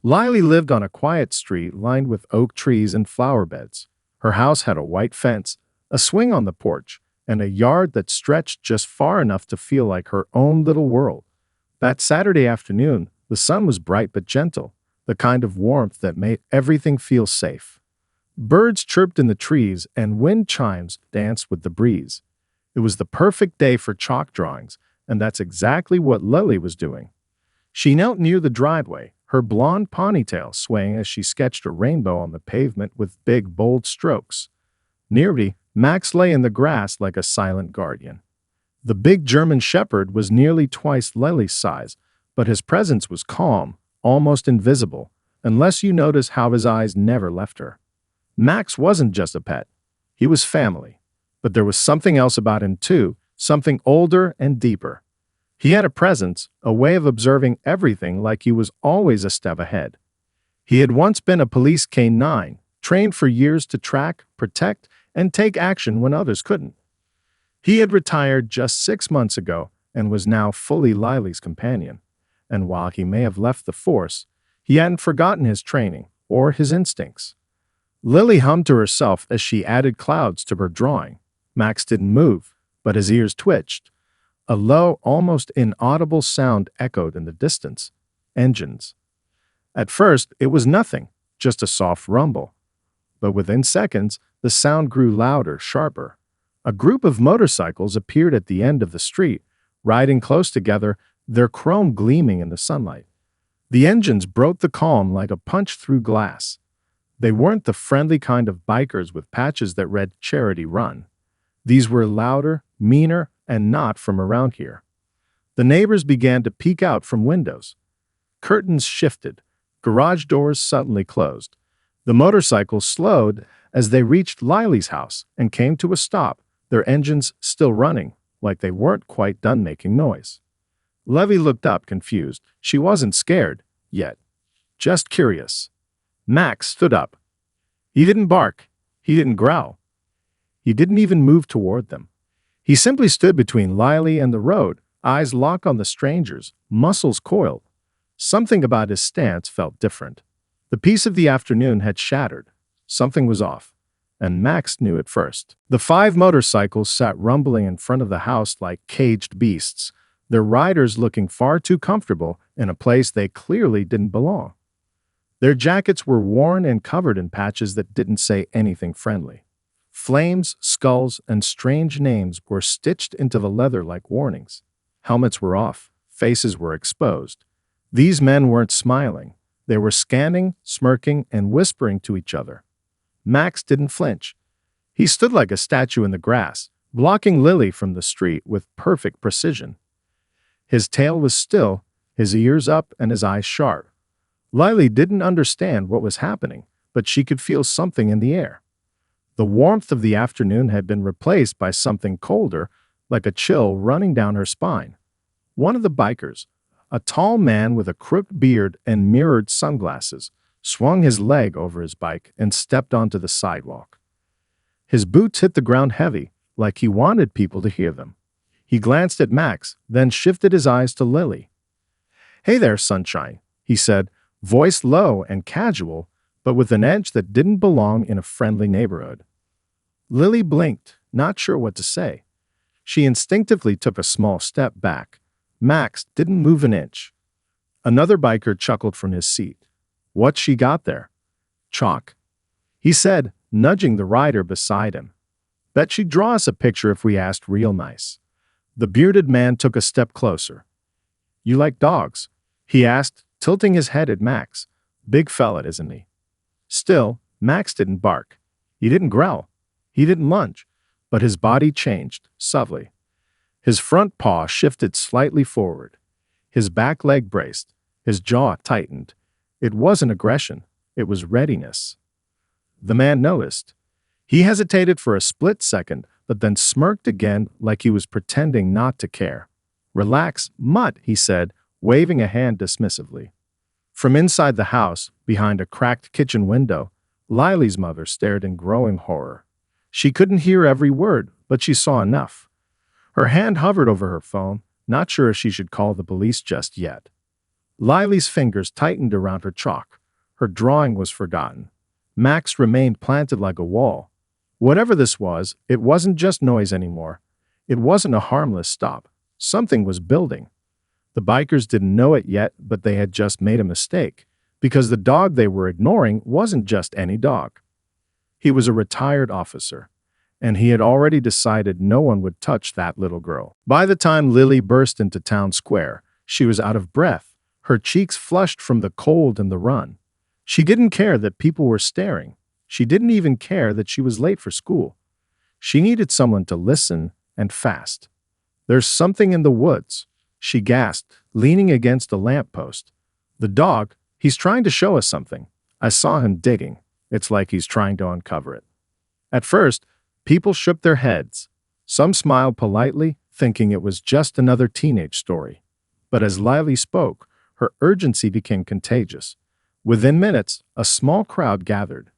Lily lived on a quiet street lined with oak trees and flower beds. Her house had a white fence, a swing on the porch, and a yard that stretched just far enough to feel like her own little world. That Saturday afternoon, the sun was bright but gentle, the kind of warmth that made everything feel safe. Birds chirped in the trees and wind chimes danced with the breeze. It was the perfect day for chalk drawings, and that's exactly what Lily was doing. She knelt near the driveway, her blonde ponytail swaying as she sketched a rainbow on the pavement with big, bold strokes. Nearby, Max lay in the grass like a silent guardian. The big German shepherd was nearly twice Lily's size, but his presence was calm, almost invisible, unless you notice how his eyes never left her. Max wasn't just a pet. He was family. But there was something else about him too, something older and deeper. He had a presence, a way of observing everything like he was always a step ahead. He had once been a police K-9, trained for years to track, protect, and take action when others couldn't. He had retired just 6 months ago and was now fully Lily's companion. And while he may have left the force, he hadn't forgotten his training or his instincts. Lily hummed to herself as she added clouds to her drawing. Max didn't move, but his ears twitched. A low, almost inaudible sound echoed in the distance. Engines. At first, it was nothing, just a soft rumble. But within seconds, the sound grew louder, sharper. A group of motorcycles appeared at the end of the street, riding close together, their chrome gleaming in the sunlight. The engines broke the calm like a punch through glass. They weren't the friendly kind of bikers with patches that read Charity Run. These were louder, meaner, and not from around here. The neighbors began to peek out from windows. Curtains shifted. Garage doors suddenly closed. The motorcycles slowed as they reached Lily's house and came to a stop, their engines still running, like they weren't quite done making noise. Levy looked up, confused. She wasn't scared, yet. Just curious. Max stood up. He didn't bark. He didn't growl. He didn't even move toward them. He simply stood between Lily and the road, eyes locked on the strangers, muscles coiled. Something about his stance felt different. The peace of the afternoon had shattered. Something was off, and Max knew it first. The 5 motorcycles sat rumbling in front of the house like caged beasts, their riders looking far too comfortable in a place they clearly didn't belong. Their jackets were worn and covered in patches that didn't say anything friendly. Flames, skulls, and strange names were stitched into the leather like warnings. Helmets were off. Faces were exposed. These men weren't smiling. They were scanning, smirking, and whispering to each other. Max didn't flinch. He stood like a statue in the grass, blocking Lily from the street with perfect precision. His tail was still, his ears up, and his eyes sharp. Lily didn't understand what was happening, but she could feel something in the air. The warmth of the afternoon had been replaced by something colder, like a chill running down her spine. One of the bikers, a tall man with a crooked beard and mirrored sunglasses, swung his leg over his bike and stepped onto the sidewalk. His boots hit the ground heavy, like he wanted people to hear them. He glanced at Max, then shifted his eyes to Lily. "Hey there, sunshine," he said, voice low and casual, but with an edge that didn't belong in a friendly neighborhood. Lily blinked, not sure what to say. She instinctively took a small step back. Max didn't move an inch. Another biker chuckled from his seat. "What's she got there?" "Chalk," he said, nudging the rider beside him. "Bet she'd draw us a picture if we asked real nice." The bearded man took a step closer. "You like dogs?" he asked, tilting his head at Max. "Big fella, isn't he?" Still, Max didn't bark. He didn't growl. He didn't lunge. But his body changed, subtly. His front paw shifted slightly forward. His back leg braced. His jaw tightened. It wasn't aggression. It was readiness. The man noticed. He hesitated for a split second, but then smirked again like he was pretending not to care. "Relax, mutt," he said, waving a hand dismissively. From inside the house, behind a cracked kitchen window, Lily's mother stared in growing horror. She couldn't hear every word, but she saw enough. Her hand hovered over her phone, not sure if she should call the police just yet. Lily's fingers tightened around her chalk. Her drawing was forgotten. Max remained planted like a wall. Whatever this was, it wasn't just noise anymore. It wasn't a harmless stop. Something was building. The bikers didn't know it yet, but they had just made a mistake, because the dog they were ignoring wasn't just any dog. He was a retired officer, and he had already decided no one would touch that little girl. By the time Lily burst into town square, she was out of breath, her cheeks flushed from the cold and the run. She didn't care that people were staring. She didn't even care that she was late for school. She needed someone to listen, and fast. "There's something in the woods," she gasped, leaning against a lamppost. "The dog, he's trying to show us something. I saw him digging. It's like he's trying to uncover it." At first, people shook their heads. Some smiled politely, thinking it was just another teenage story. But as Lily spoke, her urgency became contagious. Within minutes, a small crowd gathered.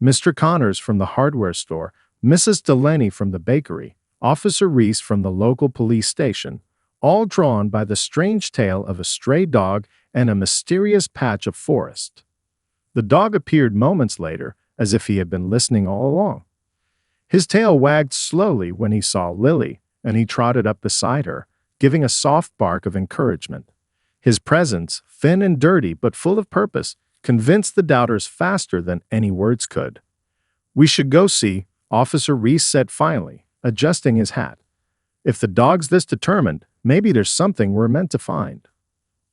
Mr. Connors from the hardware store, Mrs. Delaney from the bakery, Officer Reese from the local police station, all drawn by the strange tale of a stray dog and a mysterious patch of forest. The dog appeared moments later, as if he had been listening all along. His tail wagged slowly when he saw Lily, and he trotted up beside her, giving a soft bark of encouragement. His presence, thin and dirty but full of purpose, convinced the doubters faster than any words could. "We should go see," Officer Reese said finally, adjusting his hat. "If the dog's this determined, maybe there's something we're meant to find."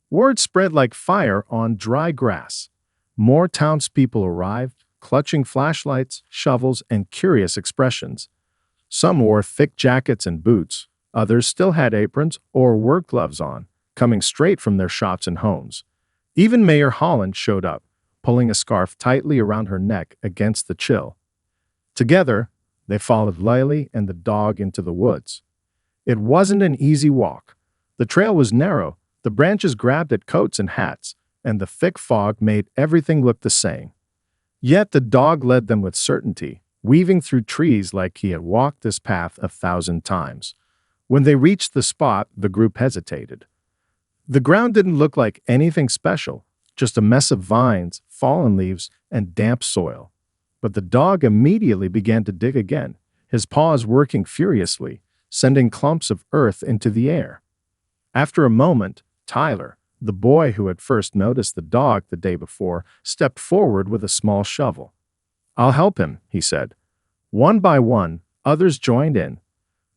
Word spread like fire on dry grass. More townspeople arrived, clutching flashlights, shovels, and curious expressions. Some wore thick jackets and boots. Others still had aprons or work gloves on, coming straight from their shops and homes. Even Mayor Holland showed up, pulling a scarf tightly around her neck against the chill. Together, they followed Lily and the dog into the woods. It wasn't an easy walk. The trail was narrow, the branches grabbed at coats and hats, and the thick fog made everything look the same. Yet the dog led them with certainty, weaving through trees like he had walked this path 1,000 times. When they reached the spot, the group hesitated. The ground didn't look like anything special, just a mess of vines, fallen leaves, and damp soil. But the dog immediately began to dig again, his paws working furiously, sending clumps of earth into the air. After a moment, Tyler, the boy who had first noticed the dog the day before, stepped forward with a small shovel. "I'll help him," he said. One by one, others joined in.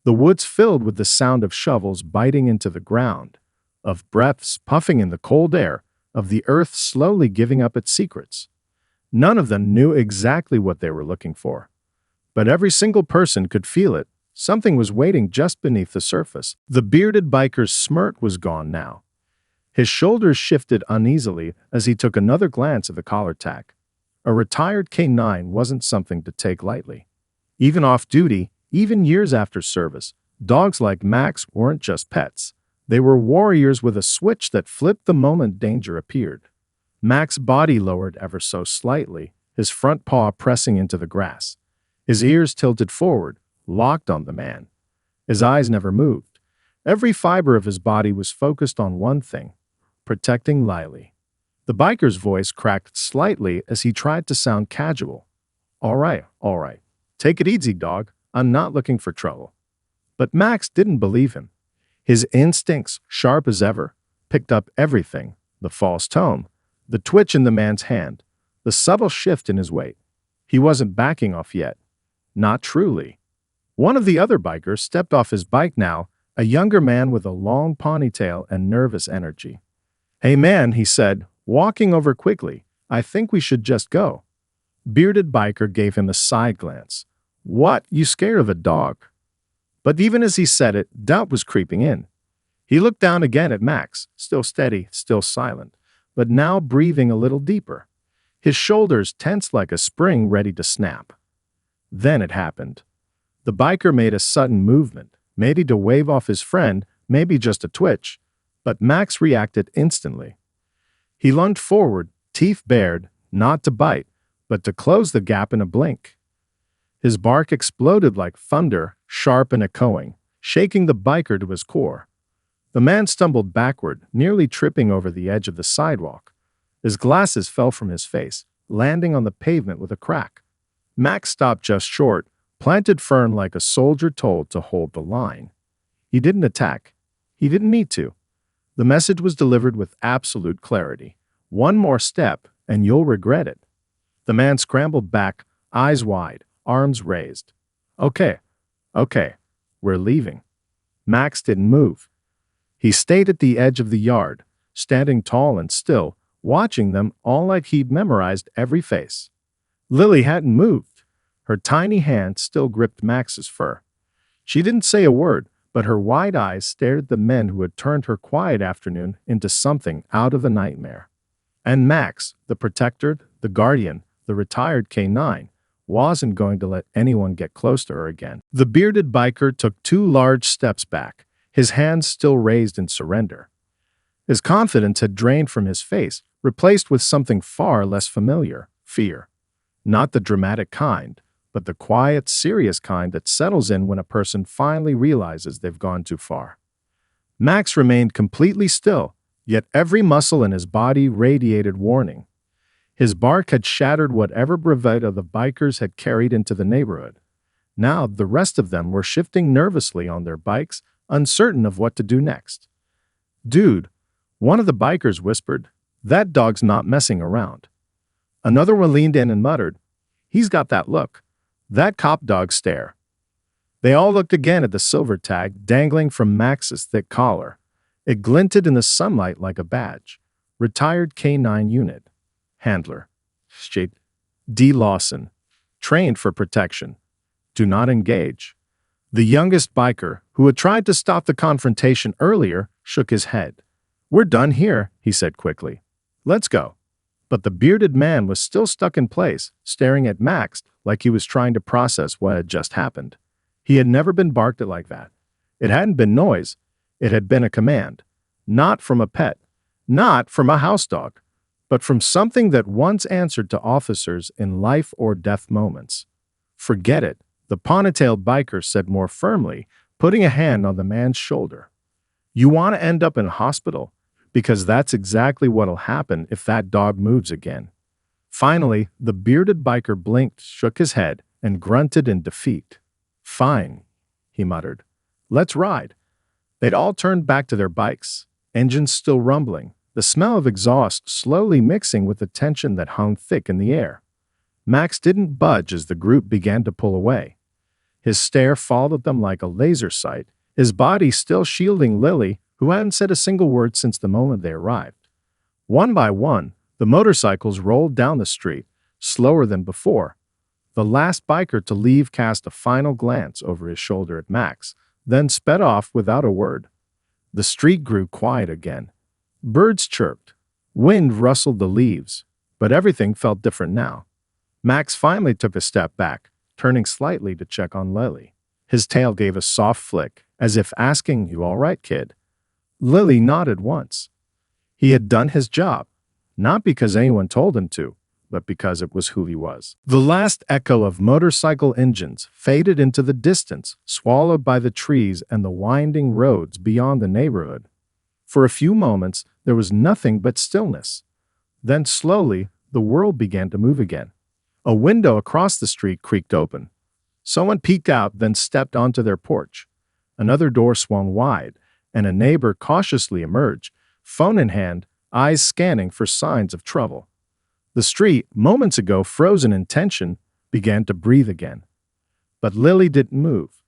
The woods filled with the sound of shovels biting into the ground, of breaths puffing in the cold air, of the earth slowly giving up its secrets. None of them knew exactly what they were looking for. But every single person could feel it. Something was waiting just beneath the surface. The bearded biker's smirk was gone now. His shoulders shifted uneasily as he took another glance at the collar tack. A retired K-9 wasn't something to take lightly. Even off-duty, even years after service, dogs like Max weren't just pets. They were warriors with a switch that flipped the moment danger appeared. Max's body lowered ever so slightly, his front paw pressing into the grass. His ears tilted forward, locked on the man. His eyes never moved. Every fiber of his body was focused on one thing: protecting Lily. The biker's voice cracked slightly as he tried to sound casual. All right. Take it easy, dog. I'm not looking for trouble." But Max didn't believe him. His instincts, sharp as ever, picked up everything: the false tone, the twitch in the man's hand, the subtle shift in his weight. He wasn't backing off yet. Not truly. One of the other bikers stepped off his bike now, a younger man with a long ponytail and nervous energy. "Hey man," he said, walking over quickly, "I think we should just go." Bearded biker gave him a side glance. "What, you scared of a dog?" But even as he said it, doubt was creeping in. He looked down again at Max, still steady, still silent, but now breathing a little deeper. His shoulders tensed like a spring ready to snap. Then it happened. The biker made a sudden movement, maybe to wave off his friend, maybe just a twitch, but Max reacted instantly. He lunged forward, teeth bared, not to bite, but to close the gap in a blink. His bark exploded like thunder, sharp and echoing, shaking the biker to his core. The man stumbled backward, nearly tripping over the edge of the sidewalk. His glasses fell from his face, landing on the pavement with a crack. Max stopped just short, planted firm like a soldier told to hold the line. He didn't attack. He didn't need to. The message was delivered with absolute clarity. One more step, and you'll regret it. The man scrambled back, eyes wide, arms raised. Okay, we're leaving. Max didn't move. He stayed at the edge of the yard, standing tall and still, watching them all like he'd memorized every face. Lily hadn't moved. Her tiny hand still gripped Max's fur. She didn't say a word, but her wide eyes stared at the men who had turned her quiet afternoon into something out of a nightmare. And Max, the protector, the guardian, the retired K9, wasn't going to let anyone get close to her again. The bearded biker took 2 large steps back, his hands still raised in surrender. His confidence had drained from his face, replaced with something far less familiar, fear. Not the dramatic kind, but the quiet, serious kind that settles in when a person finally realizes they've gone too far. Max remained completely still, yet every muscle in his body radiated warning. His bark had shattered whatever bravado the bikers had carried into the neighborhood. Now the rest of them were shifting nervously on their bikes, uncertain of what to do next. "Dude," one of the bikers whispered, "that dog's not messing around." Another one leaned in and muttered, "He's got that look. That cop dog stare." They all looked again at the silver tag dangling from Max's thick collar. It glinted in the sunlight like a badge. Retired K9 unit. Handler. State. D. Lawson. Trained for protection. Do not engage. The youngest biker, who had tried to stop the confrontation earlier, shook his head. "We're done here," he said quickly. "Let's go." But the bearded man was still stuck in place, staring at Max like he was trying to process what had just happened. He had never been barked at like that. It hadn't been noise. It had been a command. Not from a pet. Not from a house dog. But from something that once answered to officers in life or death moments. "Forget it," the ponytailed biker said more firmly, putting a hand on the man's shoulder. "You want to end up in a hospital? Because that's exactly what'll happen if that dog moves again." Finally, the bearded biker blinked, shook his head, and grunted in defeat. "Fine," he muttered. "Let's ride." They'd all turned back to their bikes, engines still rumbling, the smell of exhaust slowly mixing with the tension that hung thick in the air. Max didn't budge as the group began to pull away. His stare followed them like a laser sight, his body still shielding Lily, who hadn't said a single word since the moment they arrived. One by one, the motorcycles rolled down the street, slower than before. The last biker to leave cast a final glance over his shoulder at Max, then sped off without a word. The street grew quiet again. Birds chirped. Wind rustled the leaves, but everything felt different now. Max finally took a step back, turning slightly to check on Lily. His tail gave a soft flick, as if asking, "You all right, kid?" Lily nodded once. He had done his job, not because anyone told him to, but because it was who he was. The last echo of motorcycle engines faded into the distance, swallowed by the trees and the winding roads beyond the neighborhood. For a few moments, there was nothing but stillness. Then slowly, the world began to move again. A window across the street creaked open. Someone peeked out, then stepped onto their porch. Another door swung wide, and a neighbor cautiously emerged, phone in hand, eyes scanning for signs of trouble. The street, moments ago frozen in tension, began to breathe again. But Lily didn't move.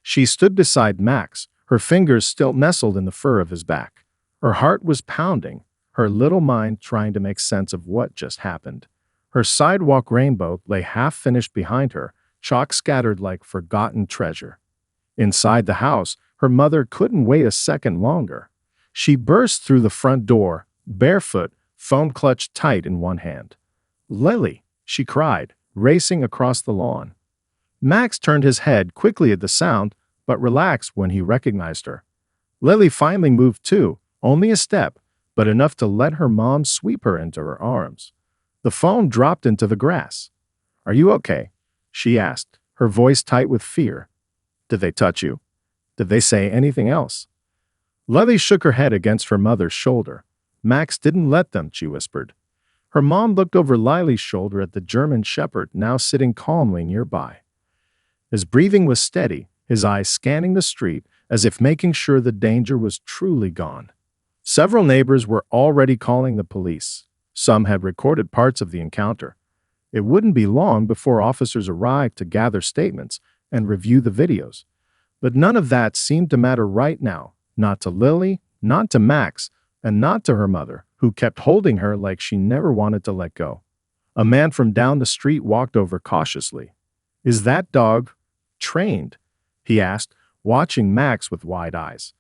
She stood beside Max, her fingers still nestled in the fur of his back. Her heart was pounding, her little mind trying to make sense of what just happened. Her sidewalk rainbow lay half-finished behind her, chalk scattered like forgotten treasure. Inside the house, her mother couldn't wait a second longer. She burst through the front door, barefoot, phone clutched tight in one hand. "Lily!" she cried, racing across the lawn. Max turned his head quickly at the sound, but relaxed when he recognized her. Lily finally moved too, only a step, but enough to let her mom sweep her into her arms. The phone dropped into the grass. "Are you okay?" she asked, her voice tight with fear. "Did they touch you? Did they say anything else?" Lily shook her head against her mother's shoulder. Max didn't let them, she whispered. Her mom looked over Lily's shoulder at the German shepherd now sitting calmly nearby. His breathing was steady, his eyes scanning the street as if making sure the danger was truly gone. Several neighbors were already calling the police. Some had recorded parts of the encounter. It wouldn't be long before officers arrived to gather statements and review the videos. But none of that seemed to matter right now, not to Lily, not to Max, and not to her mother, who kept holding her like she never wanted to let go. A man from down the street walked over cautiously. "Is that dog trained?" he asked, watching Max with wide eyes.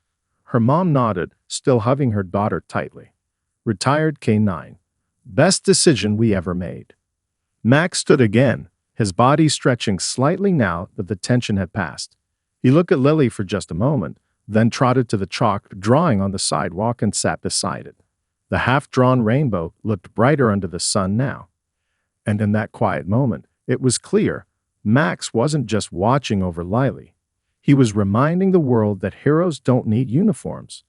Her mom nodded, still hugging her daughter tightly. "Retired K9. Best decision we ever made." Max stood again, his body stretching slightly now that the tension had passed. He looked at Lily for just a moment, then trotted to the chalk drawing on the sidewalk and sat beside it. The half-drawn rainbow looked brighter under the sun now. And in that quiet moment, it was clear Max wasn't just watching over Lily. He was reminding the world that heroes don't need uniforms.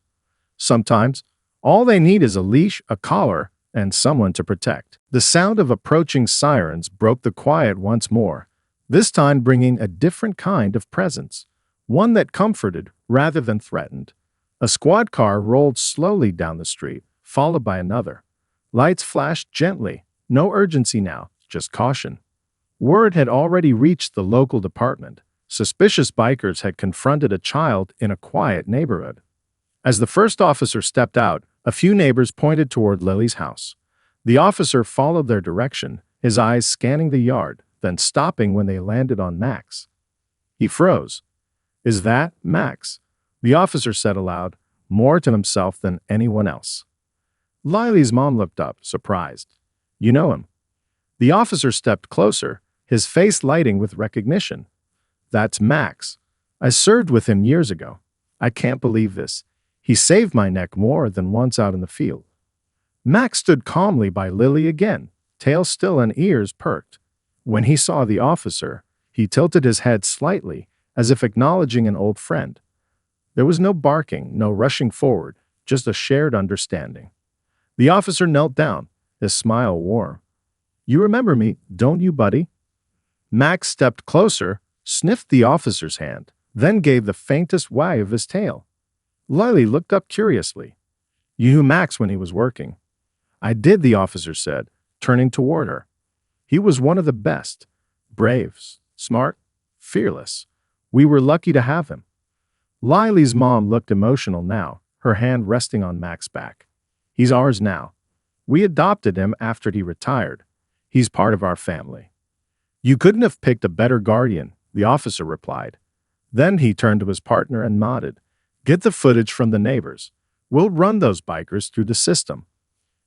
Sometimes, all they need is a leash, a collar, and someone to protect. The sound of approaching sirens broke the quiet once more, this time bringing a different kind of presence, one that comforted rather than threatened. A squad car rolled slowly down the street, followed by another. Lights flashed gently, no urgency now, just caution. Word had already reached the local department. Suspicious bikers had confronted a child in a quiet neighborhood. As the first officer stepped out, a few neighbors pointed toward Lily's house. The officer followed their direction, his eyes scanning the yard, then stopping when they landed on Max. He froze. "Is that Max?" the officer said aloud, more to himself than anyone else. Lily's mom looked up, surprised. "You know him?" The officer stepped closer, his face lighting with recognition. "That's Max. I served with him years ago. I can't believe this. He saved my neck more than once out in the field." Max stood calmly by Lily again, tail still and ears perked. When he saw the officer, he tilted his head slightly, as if acknowledging an old friend. There was no barking, no rushing forward, just a shared understanding. The officer knelt down, his smile warm. "You remember me, don't you, buddy?" Max stepped closer, sniffed the officer's hand, then gave the faintest wag of his tail. Lily looked up curiously. "You knew Max when he was working?" "I did," the officer said, turning toward her. "He was one of the best. Brave, smart, fearless. We were lucky to have him." Lily's mom looked emotional now, her hand resting on Max's back. "He's ours now. We adopted him after he retired. He's part of our family." "You couldn't have picked a better guardian," the officer replied. Then he turned to his partner and nodded. "Get the footage from the neighbors. We'll run those bikers through the system."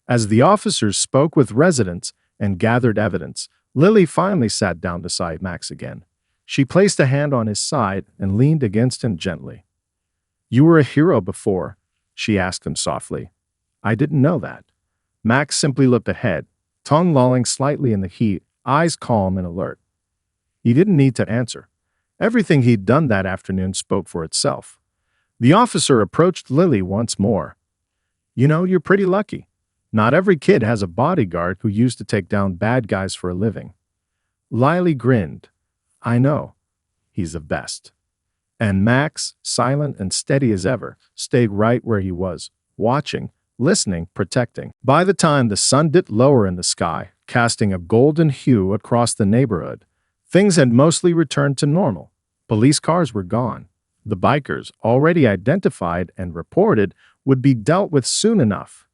As the officers spoke with residents and gathered evidence, Lily finally sat down beside Max again. She placed a hand on his side and leaned against him gently. "You were a hero before," she asked him softly. "I didn't know that." Max simply looked ahead, tongue lolling slightly in the heat, eyes calm and alert. He didn't need to answer. Everything he'd done that afternoon spoke for itself. The officer approached Lily once more. "You know, you're pretty lucky. Not every kid has a bodyguard who used to take down bad guys for a living." Lily grinned. "I know. He's the best." And Max, silent and steady as ever, stayed right where he was, watching, listening, protecting. By the time the sun dipped lower in the sky, casting a golden hue across the neighborhood, things had mostly returned to normal. Police cars were gone. The bikers, already identified and reported, would be dealt with soon enough.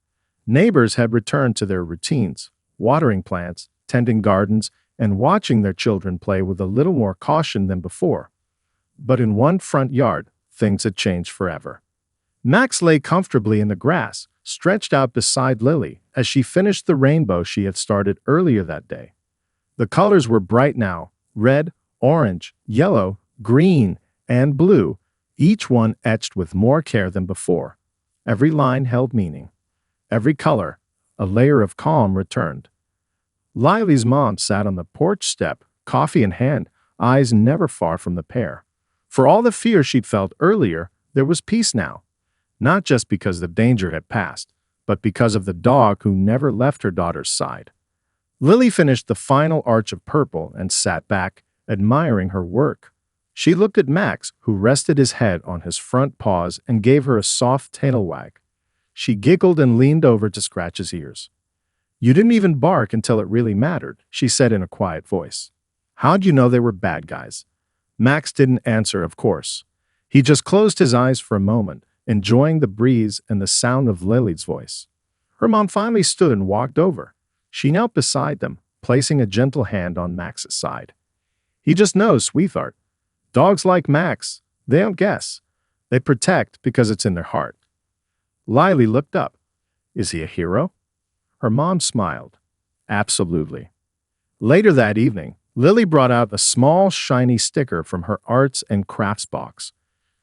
Neighbors had returned to their routines, watering plants, tending gardens, and watching their children play with a little more caution than before. But in one front yard, things had changed forever. Max lay comfortably in the grass, stretched out beside Lily as she finished the rainbow she had started earlier that day. The colors were bright now, red, orange, yellow, green, and blue, each one etched with more care than before. Every line held meaning. Every color, a layer of calm returned. Lily's mom sat on the porch step, coffee in hand, eyes never far from the pair. For all the fear she'd felt earlier, there was peace now. not just because the danger had passed, but because of the dog who never left her daughter's side. Lily finished the final arch of purple and sat back, admiring her work. She looked at Max, who rested his head on his front paws and gave her a soft tail wag. She giggled and leaned over to scratch his ears. "You didn't even bark until it really mattered," she said in a quiet voice. "How'd you know they were bad guys?" Max didn't answer, of course. He just closed his eyes for a moment, enjoying the breeze and the sound of Lily's voice. Her mom finally stood and walked over. She knelt beside them, placing a gentle hand on Max's side. "He just knows, sweetheart. Dogs like Max, they don't guess. They protect because it's in their heart." Lily looked up. "Is he a hero?" Her mom smiled. "Absolutely." Later that evening, Lily brought out a small, shiny sticker from her arts and crafts box.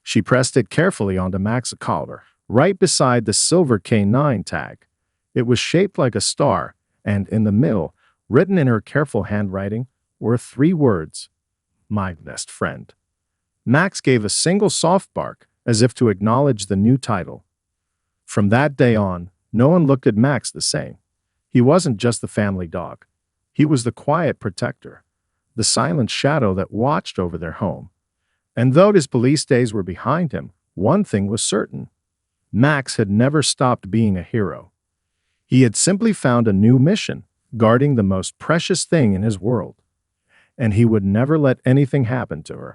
She pressed it carefully onto Max's collar, right beside the silver K9 tag. It was shaped like a star, and in the middle, written in her careful handwriting, were 3 words: "My best friend." Max gave a single soft bark, as if to acknowledge the new title. From that day on, no one looked at Max the same. He wasn't just the family dog. He was the quiet protector, the silent shadow that watched over their home. And though his police days were behind him, one thing was certain. Max had never stopped being a hero. He had simply found a new mission, guarding the most precious thing in his world. And he would never let anything happen to her.